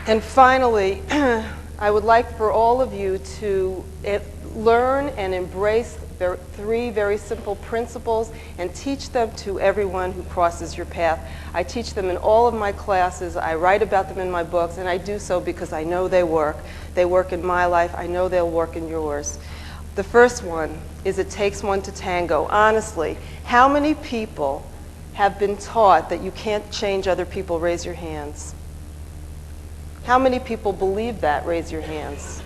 And finally, I would like for all of you to learn and embrace three very simple principles and teach them to everyone who crosses your path. I teach them in all of my classes. I write about them in my books, and I do so because I know they work. They work in my life. I know they'll work in yours. The first one is it takes one to tango. Honestly, how many people have been taught that you can't change other people? Raise your hands. How many people believe that? Raise your hands.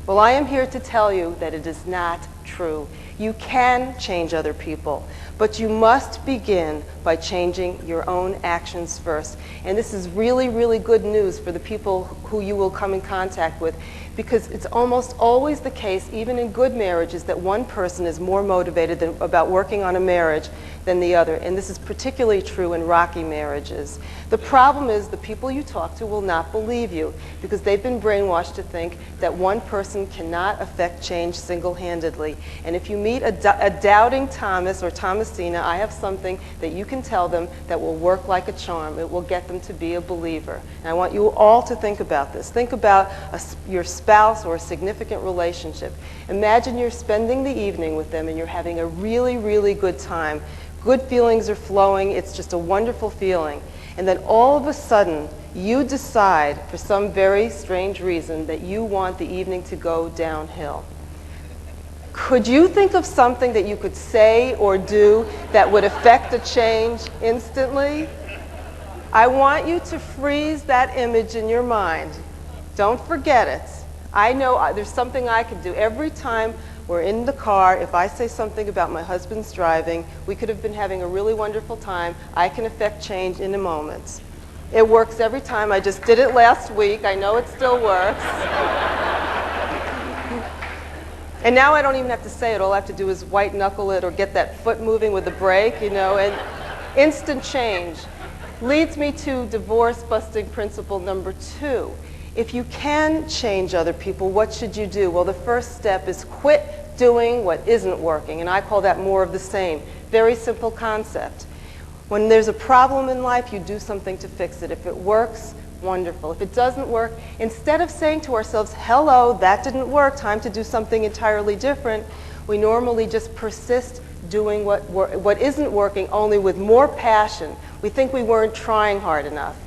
Well, I am here to tell you that it is not true. You can change other people, but you must begin by changing your own actions first. And this is really, really good news for the people who you will come in contact with, because it's almost always the case, even in good marriages, that one person is more motivated about working on a marriage than the other. And this is particularly true in rocky marriages. The problem is the people you talk to will not believe you because they've been brainwashed to think that one person cannot affect change single-handedly. And if you meet a doubting Thomas or Thomasina, I have something that you can tell them that will work like a charm. It will get them to be a believer. And I want you all to think about this. Think about your spouse or a significant relationship. Imagine you're spending the evening with them and you're having a really, really good time. Good feelings are flowing. It's just a wonderful feeling. And then all of a sudden, you decide, for some very strange reason, that you want the evening to go downhill. Could you think of something that you could say or do that would affect a change instantly? I want you to freeze that image in your mind. Don't forget it. I know there's something I can do. Every time we're in the car, if I say something about my husband's driving, we could have been having a really wonderful time. I can affect change in a moment. It works every time. I just did it last week. I know it still works. And now I don't even have to say it. All I have to do is white knuckle it or get that foot moving with the brake, you know, and instant change. Leads me to divorce busting principle number 2. If you can change other people, what should you do? Well, the first step is quit doing what isn't working, and I call that more of the same. Very simple concept. When there's a problem in life, you do something to fix it. If it works, wonderful. If it doesn't work, instead of saying to ourselves, hello, that didn't work, time to do something entirely different, we normally just persist doing what isn't working, only with more passion. We think we weren't trying hard enough.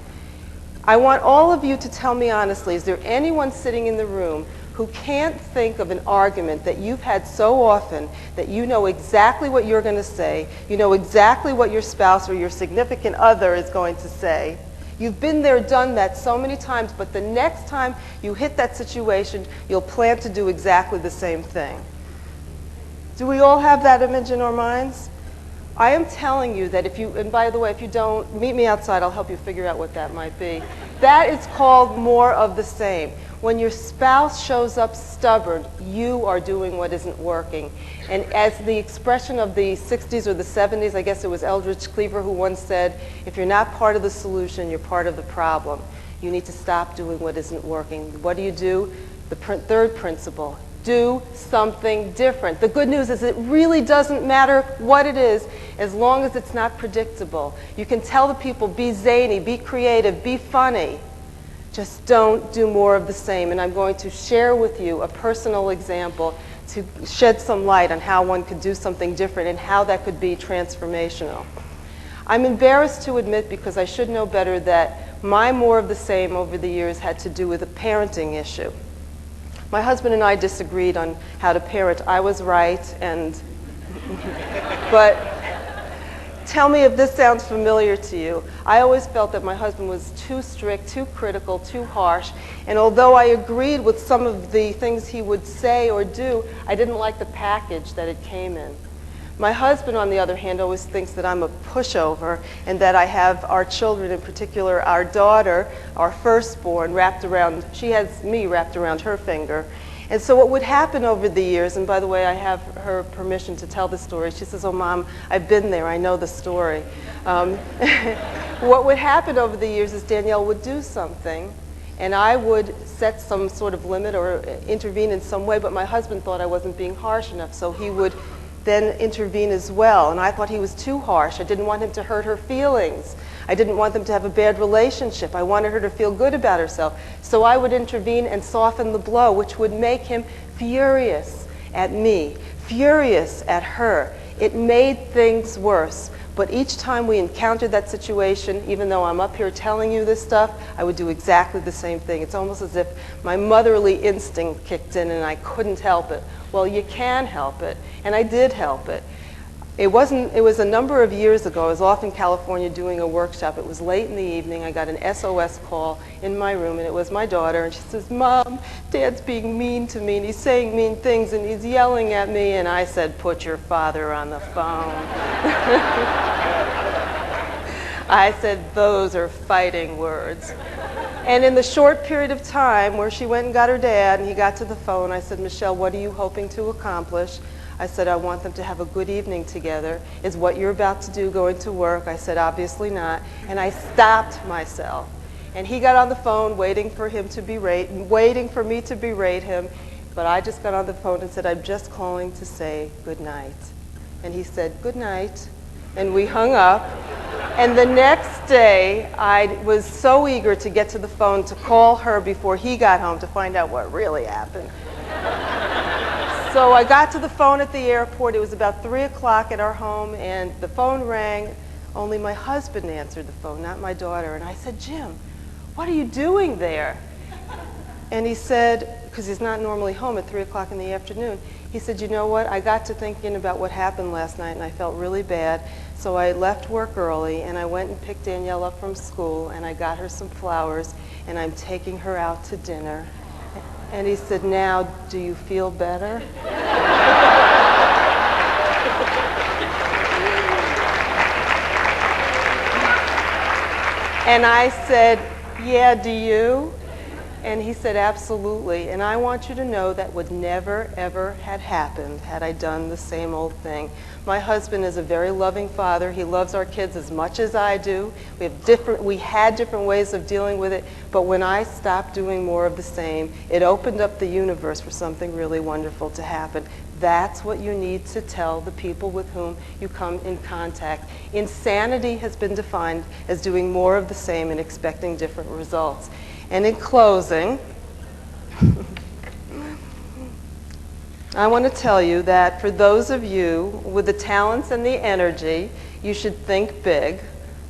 I want all of you to tell me honestly, is there anyone sitting in the room who can't think of an argument that you've had so often that you know exactly what you're going to say, you know exactly what your spouse or your significant other is going to say? You've been there, done that so many times, but the next time you hit that situation, you'll plan to do exactly the same thing. Do we all have that image in our minds? I am telling you that if you, and by the way, if you don't, meet me outside, I'll help you figure out what that might be. That is called more of the same. When your spouse shows up stubborn, you are doing what isn't working. And as the expression of the 60s or the 70s, I guess it was Eldridge Cleaver who once said, if you're not part of the solution, you're part of the problem. You need to stop doing what isn't working. What do? The third principle. Do something different. The good news is it really doesn't matter what it is as long as it's not predictable. You can tell the people, be zany, be creative, be funny. Just don't do more of the same. And I'm going to share with you a personal example to shed some light on how one could do something different and how that could be transformational. I'm embarrassed to admit, because I should know better, that my more of the same over the years had to do with a parenting issue. My husband and I disagreed on how to parent. I was right, but tell me if this sounds familiar to you. I always felt that my husband was too strict, too critical, too harsh, and although I agreed with some of the things he would say or do, I didn't like the package that it came in. My husband, on the other hand, always thinks that I'm a pushover and that I have our children, in particular our daughter, our firstborn, she has me wrapped around her finger. And so what would happen over the years, and by the way, I have her permission to tell the story. She says, oh, Mom, I've been there. I know the story. What would happen over the years is Danielle would do something, and I would set some sort of limit or intervene in some way, but my husband thought I wasn't being harsh enough, so he would then intervene as well. And I thought he was too harsh. I didn't want him to hurt her feelings. I didn't want them to have a bad relationship. I wanted her to feel good about herself. So I would intervene and soften the blow, which would make him furious at me, furious at her. It made things worse. But each time we encountered that situation, even though I'm up here telling you this stuff, I would do exactly the same thing. It's almost as if my motherly instinct kicked in and I couldn't help it. Well, you can help it, and I did help it. It was a number of years ago. I was off in California doing a workshop. It was late in the evening. I got an SOS call in my room, and it was my daughter, and she says, "Mom, Dad's being mean to me, and he's saying mean things, and he's yelling at me." And I said, "Put your father on the phone." I said, "Those are fighting words." And in the short period of time where she went and got her dad, and he got to the phone, I said, "Michelle, what are you hoping to accomplish?" I said, "I want them to have a good evening together. Is what you're about to do going to work?" I said, "Obviously not." And I stopped myself. And he got on the phone waiting for me to berate him. But I just got on the phone and said, "I'm just calling to say good night." And he said, "Good night." And we hung up. And the next day, I was so eager to get to the phone to call her before he got home to find out what really happened. So I got to the phone at the airport. It was about 3 o'clock at our home, and the phone rang. Only my husband answered the phone, not my daughter. And I said, "Jim, what are you doing there?" And he said, because he's not normally home at 3 o'clock in the afternoon, he said, "You know what? I got to thinking about what happened last night, and I felt really bad. So I left work early, and I went and picked Danielle up from school, and I got her some flowers, and I'm taking her out to dinner." And he said, "Now, do you feel better?" And I said, "Yeah, do you?" And he said, "Absolutely. And I want you to know that would never, ever had happened had I done the same old thing." My husband is a very loving father. He loves our kids as much as I do. We had different ways of dealing with it, but when I stopped doing more of the same, it opened up the universe for something really wonderful to happen. That's what you need to tell the people with whom you come in contact. Insanity has been defined as doing more of the same and expecting different results. And in closing, I want to tell you that for those of you with the talents and the energy, you should think big,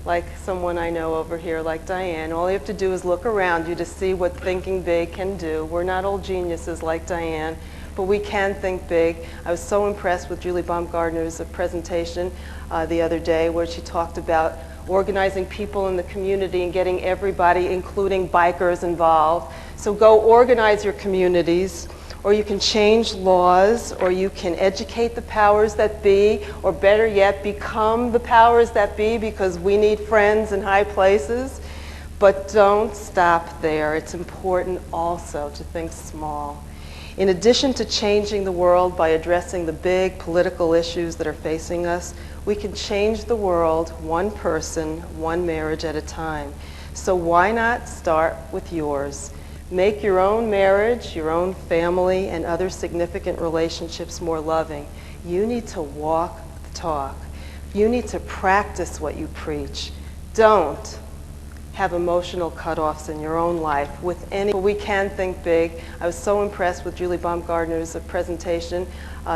like someone I know over here, like Diane. All you have to do is look around you to see what thinking big can do. We're not all geniuses like Diane, but we can think big. I was so impressed with Julie Baumgartner's presentation the other day where she talked about organizing people in the community and getting everybody, including bikers, involved. So go organize your communities, or you can change laws, or you can educate the powers that be, or better yet, become the powers that be, because we need friends in high places. But don't stop there. It's important also to think small. In addition to changing the world by addressing the big political issues that are facing us, we can change the world one person, one marriage at a time. So why not start with yours? Make your own marriage, your own family, and other significant relationships more loving. You need to walk the talk. You need to practice what you preach. Don't have emotional cutoffs in your own life with any. We can think big. I was so impressed with Julie Baumgartner's presentation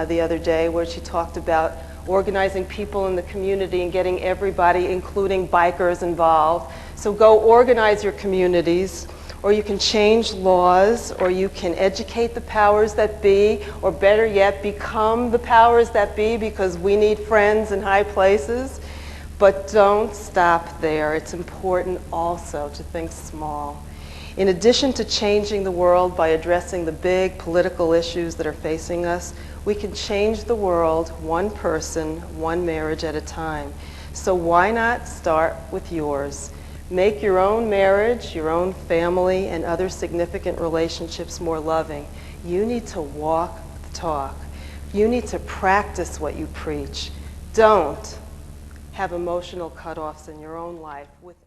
the other day where she talked about organizing people in the community and getting everybody, including bikers, involved. So go organize your communities, or you can change laws, or you can educate the powers that be, or better yet, become the powers that be, because we need friends in high places. But don't stop there. It's important also to think small. In addition to changing the world by addressing the big political issues that are facing us, we can change the world one person, one marriage at a time. So why not start with yours? Make your own marriage, your own family, and other significant relationships more loving. You need to walk the talk. You need to practice what you preach. Don't have emotional cutoffs in your own life with